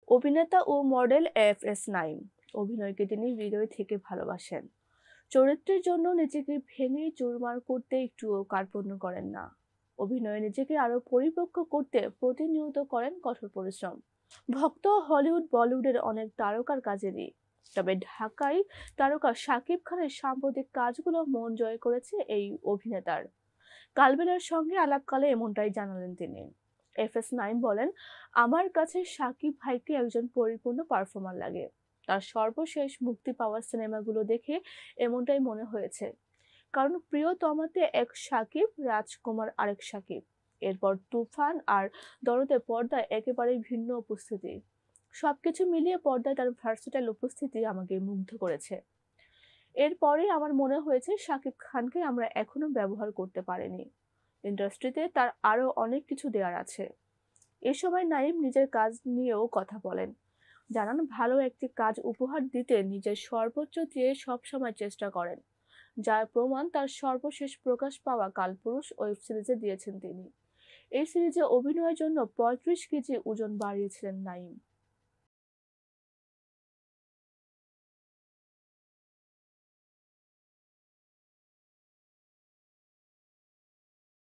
অভিনেতা ও model FS Naim অভিনয়কে তিনি হৃদয় থেকে ভালোবাসেন। চরিত্রের জন্য নিজেকে ভেঙে চুরমার করতে একটুও কার্পণ্য করেন না। অভিনয়ে নিজেকে আরো পরিপক্ক করতে প্রতিনিয়ত করেন কঠোর পরিশ্রম। ভক্ত হলিউড বলিউডের অনেক তারকার কাজেরই, তবে ঢাকাই তারকা শাকিব খানের সাম্প্রতিক কাজগুলো মন জয় করেছে এই অভিনেতার। কালবেলার সঙ্গে আলাপকালে এমনটাই জানালেন তিনি। এফএস নাইম বলেন, আমার কাছে শাকিব ভাইকে একজন পরিপূর্ণ পারফর্মার লাগে। তার সর্বশেষ মুক্তি পাওয়া সিনেমাগুলো দেখে এমনটাই মনে হয়েছে। কারণ প্রিয়তমাতে এক শাকিব, রাজকুমার আরেক শাকিব, এরপর তুফান আর দরদে পর্দায় একেবারেই ভিন্ন উপস্থিতি। সবকিছু মিলিয়ে পর্দায় তার ভার্সেটাইল উপস্থিতি আমাকে মুগ্ধ করেছে। এরপরে আমার মনে হয়েছে শাকিব খানকে আমরা এখনো ব্যবহার করতে পারিনি। ইন্ডাস্ট্রিতে তার আরো অনেক কিছু দেওয়ার আছে। এ সময় নাইম নিজের কাজ নিয়েও কথা বলেন, জানান ভালো একটি কাজ উপহার দিতে নিজের সর্বোচ্চ দিয়ে সবসময় চেষ্টা করেন, যার প্রমাণ তার সর্বশেষ প্রকাশ পাওয়া কালপুরুষ ওয়েব সিরিজে দিয়েছেন তিনি। এই সিরিজে অভিনয়ের জন্য 35 কেজি ওজন বাড়িয়েছিলেন নাইম।